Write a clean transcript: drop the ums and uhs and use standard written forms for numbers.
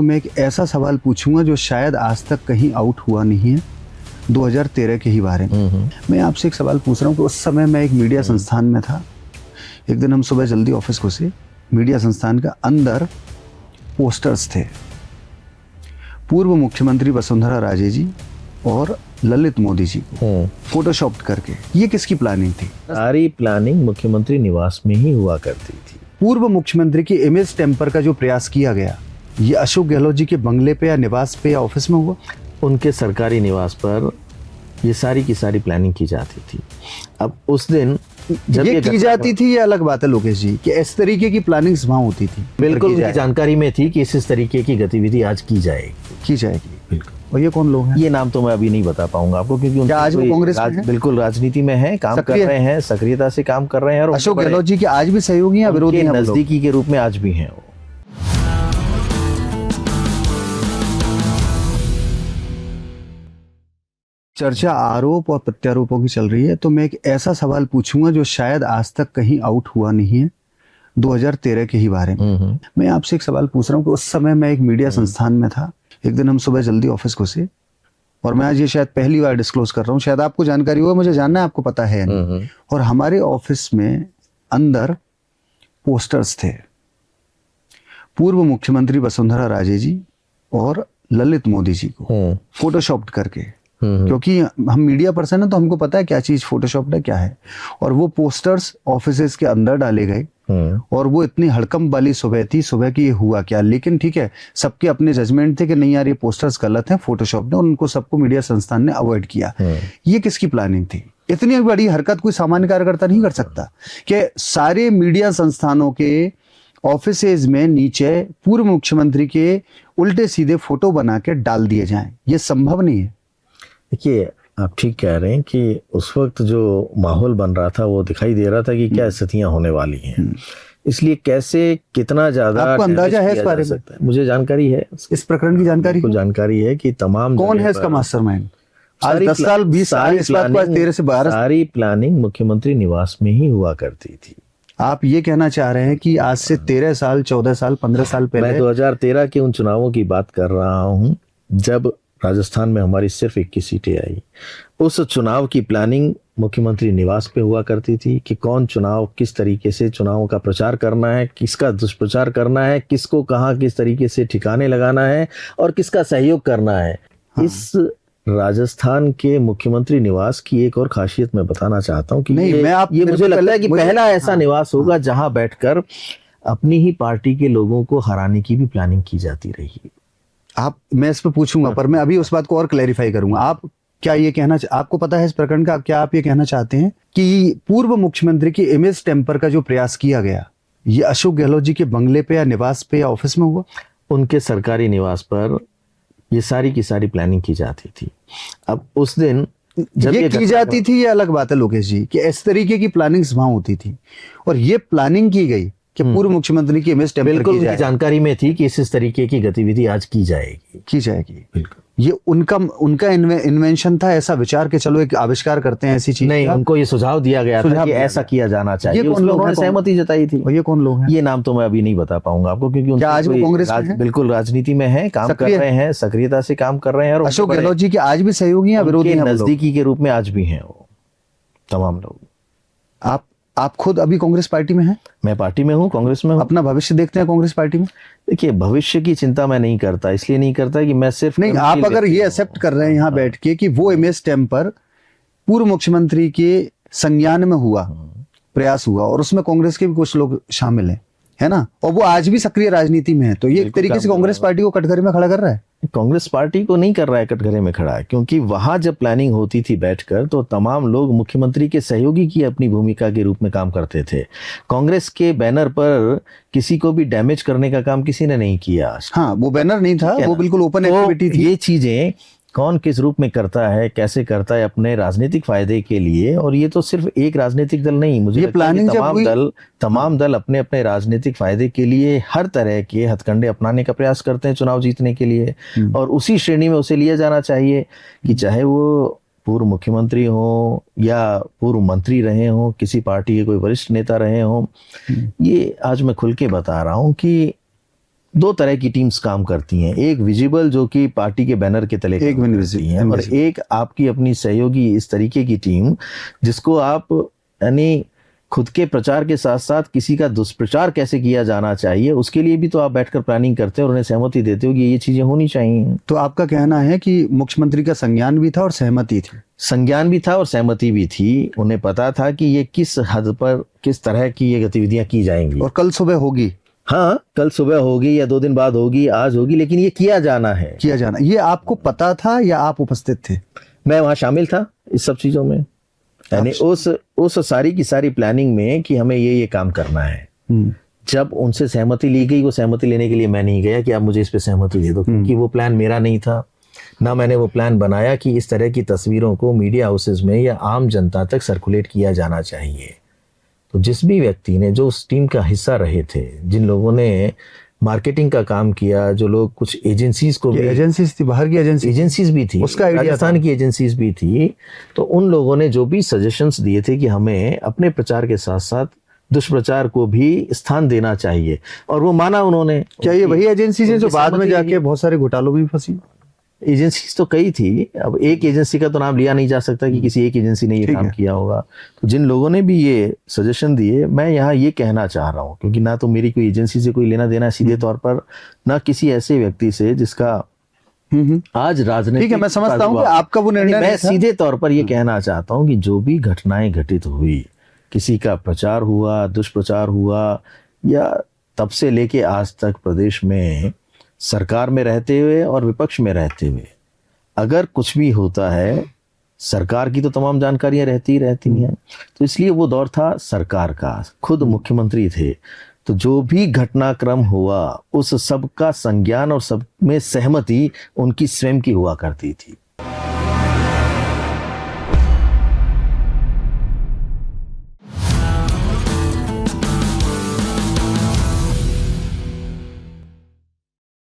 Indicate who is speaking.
Speaker 1: मैं एक ऐसा सवाल पूछूंगा जो शायद आज तक कहीं आउट हुआ नहीं है, 2013 के ही बारे में। मैं आपसे एक सवाल पूछ रहा हूँ कि उस समय मैं एक मीडिया संस्थान में था। एक दिन हम सुबह जल्दी ऑफिस घुसे, मीडिया संस्थान का अंदर पोस्टर्स थे, पूर्व मुख्यमंत्री वसुंधरा राजे जी और ललित मोदी जी को फोटोशॉप करके। ये किसकी प्लानिंग थी?
Speaker 2: सारी प्लानिंग मुख्यमंत्री निवास में ही हुआ करती थी।
Speaker 1: पूर्व मुख्यमंत्री की इमेज टेम्पर का जो प्रयास किया गया, ये अशोक गहलोत जी के बंगले पे या निवास पे या ऑफिस में हुआ?
Speaker 2: उनके सरकारी निवास पर ये सारी की सारी प्लानिंग की जाती थी। अब उस दिन जब
Speaker 1: ये की जाती थी, ये अलग बात है लोकेश जी, कि इस तरीके की प्लानिंग्स वहां होती थी।
Speaker 2: बिल्कुल उनकी जानकारी में थी कि इस तरीके की गतिविधि आज की जाएगी। बिल्कुल।
Speaker 1: और ये कौन लोग हैं?
Speaker 2: ये नाम तो मैं अभी नहीं बता पाऊंगा आपको, क्योंकि
Speaker 1: आज वो कांग्रेस में हैं?
Speaker 2: बिल्कुल राजनीति में है, काम कर रहे हैं, सक्रियता से काम कर रहे हैं। और
Speaker 1: अशोक गहलोत जी के आज भी सहयोगी या विरोधी हैं?
Speaker 2: नजदीकी के रूप में आज भी हैं वो।
Speaker 1: चर्चा आरोप और प्रत्यारोपों की चल रही है, तो मैं एक ऐसा सवाल पूछूंगा जो शायद आज तक कहीं आउट हुआ नहीं है, 2013 के ही बारे में। मैं आपसे एक सवाल पूछ रहा हूँ कि उस समय मैं एक मीडिया संस्थान में था। एक दिन हम सुबह जल्दी ऑफिस घुसे, और मैं आज ये शायद पहली बार डिस्क्लोज कर रहा हूँ, शायद आपको जानकारी हो, मुझे जानना है आपको पता है नहीं। और हमारे ऑफिस में अंदर पोस्टर्स थे, पूर्व मुख्यमंत्री वसुंधरा राजे जी और ललित मोदी जी को फोटोशॉप करके, क्योंकि हम मीडिया पर्सन है तो हमको पता है क्या चीज फोटोशॉप है क्या है। और वो पोस्टर्स ऑफिसेस के अंदर डाले गए, और वो इतनी हड़कंप वाली सुबह थी, सुबह की ये हुआ क्या। लेकिन ठीक है, सबके अपने जजमेंट थे कि नहीं यार ये पोस्टर्स गलत हैं, फोटोशॉप ने, और उनको सबको मीडिया संस्थान ने अवॉइड किया। ये किसकी प्लानिंग थी? इतनी बड़ी हरकत कोई सामान्य कार्यकर्ता नहीं कर सकता कि सारे मीडिया संस्थानों के ऑफिसेज में नीचे पूर्व मुख्यमंत्री के उल्टे सीधे फोटो बना के डाल दिए जाएं। ये संभव नहीं है।
Speaker 2: देखिए, आप ठीक कह रहे हैं कि उस वक्त जो माहौल बन रहा था वो दिखाई दे रहा था कि क्या स्थितियां होने वाली हैं। इसलिए कैसे, कितना ज्यादा
Speaker 1: आपको अंदाजा है इस बारे में?
Speaker 2: मुझे जानकारी है,
Speaker 1: इस प्रकरण की जानकारी
Speaker 2: को जानकारी है कि तमाम
Speaker 1: कौन है इसका मास्टरमाइंड? आज 10 साल 20 साल इस बात को, 13 से 12
Speaker 2: सारी प्लानिंग मुख्यमंत्री निवास में ही हुआ करती थी।
Speaker 1: आप ये कहना चाह रहे हैं कि आज से 13 साल 14 साल 15 साल पहले?
Speaker 2: मैं 2013 के उन चुनावों की बात कर रहा हूँ जब राजस्थान में हमारी सिर्फ 21 सीटें आई। उस चुनाव की प्लानिंग मुख्यमंत्री निवास पे हुआ करती थी कि कौन चुनाव, किस तरीके से चुनावों का प्रचार करना है, किसका दुष्प्रचार करना है, किसको कहाँ किस तरीके से ठिकाने लगाना है और किसका सहयोग करना है। इस राजस्थान के मुख्यमंत्री निवास की एक और खासियत मैं बताना चाहता हूँ कि ये मुझे लगता है कि पहला ऐसा निवास होगा जहां बैठकर अपनी ही पार्टी के लोगों को हराने की भी प्लानिंग की जाती रही।
Speaker 1: मैं इस पे पूछूंगा, पर मैं अभी उस बात को और क्लैरिफाई करूंगा। आप क्या ये कहना, आपको पता है इस प्रकरण का, क्या आप ये कहना चाहते हैं कि पूर्व मुख्यमंत्री की इमेज टेम्पर का जो प्रयास किया गया, ये अशोक गहलोत जी के बंगले पे या निवास पे या ऑफिस में हुआ?
Speaker 2: उनके सरकारी निवास पर ये सारी की सारी प्लानिंग की जाती थी। अब उस दिन जब
Speaker 1: ये की जाती थी, ये अलग बात है लोकेश जी, कि इस तरीके की प्लानिंग्स वहां होती थी, और ये प्लानिंग की गई कि पूर्व मुख्यमंत्री की इमेज टेम्पर
Speaker 2: बिल्कुल उनकी जानकारी में थी कि इस तरीके की गतिविधि आज की जाएगी।
Speaker 1: बिल्कुल ये उनका इन्वेंशन था, ऐसा विचार के चलो एक आविष्कार करते हैं ऐसी चीज?
Speaker 2: नहीं, उनको ये सुझाव दिया गया था कि ऐसा किया जाना चाहिए।
Speaker 1: ये कौन लोग हैं?
Speaker 2: सहमति जताई थी।
Speaker 1: ये कौन लोग हैं?
Speaker 2: ये नाम तो मैं अभी नहीं बता पाऊंगा आपको, क्योंकि
Speaker 1: आज भी कांग्रेस में हैं?
Speaker 2: बिल्कुल राजनीति में है, काम कर रहे हैं, सक्रियता से काम कर रहे हैं। और
Speaker 1: अशोक गहलोत जी के आज भी सहयोगी या विरोधी हैं?
Speaker 2: नजदीकी के रूप में आज भी हैं वो तमाम लोग।
Speaker 1: आप खुद अभी कांग्रेस पार्टी में हैं?
Speaker 2: मैं पार्टी में हूँ, कांग्रेस में हूँ।
Speaker 1: अपना भविष्य देखते हैं कांग्रेस पार्टी में?
Speaker 2: देखिए, भविष्य की चिंता मैं नहीं करता, इसलिए नहीं करता कि मैं सिर्फ
Speaker 1: नहीं, आप अगर ये एक्सेप्ट कर रहे हैं यहाँ बैठ के कि वो इमेज टेम्पर पूर्व मुख्यमंत्री के संज्ञान में हुआ, प्रयास हुआ, और उसमें कांग्रेस के भी कुछ लोग शामिल हैं, है ना, और वो आज भी सक्रिय राजनीति में है, तो ये एक तरीके से कांग्रेस पार्टी को कटघरे में खड़ा कर रहा है?
Speaker 2: कांग्रेस पार्टी को नहीं कर रहा है कटघरे में खड़ा, क्योंकि वहां जब प्लानिंग होती थी बैठकर तो तमाम लोग मुख्यमंत्री के सहयोगी की अपनी भूमिका के रूप में काम करते थे। कांग्रेस के बैनर पर किसी को भी डैमेज करने का काम किसी ने नहीं किया।
Speaker 1: हाँ, वो बैनर नहीं था, वो बिल्कुल ओपन एक्टिविटी थी।
Speaker 2: ये चीजें कौन किस रूप में करता है, कैसे करता है अपने राजनीतिक फायदे के लिए, और ये तो सिर्फ एक राजनीतिक दल नहीं, मुझे
Speaker 1: प्लानिंग
Speaker 2: तमाम दल अपने अपने राजनीतिक फायदे के लिए हर तरह के हथकंडे अपनाने का प्रयास करते हैं चुनाव जीतने के लिए। और उसी श्रेणी में उसे लिया जाना चाहिए कि चाहे वो पूर्व मुख्यमंत्री हो या पूर्व मंत्री रहे हो, किसी पार्टी के कोई वरिष्ठ नेता रहे हो। ये आज मैं खुल के बता रहा हूं कि दो तरह की टीम्स काम करती हैं, एक विजिबल जो कि पार्टी के बैनर के तले
Speaker 1: एक
Speaker 2: काम करती हैं, और एक आपकी अपनी सहयोगी इस तरीके की टीम जिसको आप यानी खुद के प्रचार के साथ साथ किसी का दुष्प्रचार कैसे किया जाना चाहिए उसके लिए भी तो आप बैठकर प्लानिंग करते हो और उन्हें सहमति देते हो कि ये चीजें होनी चाहिए।
Speaker 1: तो आपका कहना है कि मुख्यमंत्री का संज्ञान भी था और सहमति थी?
Speaker 2: संज्ञान भी था और सहमति भी थी। उन्हें पता था कि ये किस हद पर किस तरह की ये गतिविधियां की जाएंगी।
Speaker 1: और कल सुबह होगी?
Speaker 2: हाँ, कल सुबह होगी या 2 दिन बाद होगी, आज होगी, लेकिन ये किया जाना है।
Speaker 1: किया जाना, ये आपको पता था या आप उपस्थित थे?
Speaker 2: मैं वहां शामिल था इस सब चीजों में, यानी उस सारी की सारी प्लानिंग में कि हमें ये काम करना है। जब उनसे सहमति ली गई, वो सहमति लेने के लिए मैं नहीं गया कि आप मुझे इस पे सहमति दे दो, क्योंकि वो प्लान मेरा नहीं था, ना मैंने वो प्लान बनाया कि इस तरह की तस्वीरों को मीडिया हाउसेज में या आम जनता तक सर्कुलेट किया जाना चाहिए। तो जिस भी व्यक्ति ने, जो उस टीम का हिस्सा रहे थे, जिन लोगों ने मार्केटिंग का काम किया, जो लोग कुछ एजेंसीज को भी,
Speaker 1: एजेंसीज थी, बाहर की एजेंसीज भी थी,
Speaker 2: उसका राजस्थान की एजेंसीज भी थी, तो उन लोगों ने जो भी सजेशंस दिए थे कि हमें अपने प्रचार के साथ साथ दुष्प्रचार को भी स्थान देना चाहिए, और वो माना उन्होंने।
Speaker 1: क्या ये वही एजेंसीज हैं जो बाद में जाके बहुत सारे घोटालों में फंसी?
Speaker 2: एजेंसीज तो कई थी, अब एक एजेंसी का तो नाम लिया नहीं जा सकता कि किसी एक एजेंसी ने ये काम किया होगा। तो जिन लोगों ने भी ये सजेशन दिए, मैं यहाँ ये कहना चाह रहा हूँ, क्योंकि ना तो मेरी कोई एजेंसी से कोई लेना देना है सीधे तौर पर, ना किसी ऐसे व्यक्ति से जिसका आज राजनीतिक,
Speaker 1: ठीक है, मैं समझता हूँ कि आपका वो निर्णय।
Speaker 2: मैं सीधे तौर पर ये कहना चाहता हूँ कि जो भी घटनाएं घटित हुई, किसी का प्रचार हुआ, दुष्प्रचार हुआ, या तब से लेके आज तक प्रदेश में सरकार में रहते हुए और विपक्ष में रहते हुए अगर कुछ भी होता है, सरकार की तो तमाम जानकारियां रहती हैं। तो इसलिए वो दौर था सरकार का, खुद मुख्यमंत्री थे, तो जो भी घटनाक्रम हुआ उस सब का संज्ञान और सब में सहमति उनकी स्वयं की हुआ करती थी।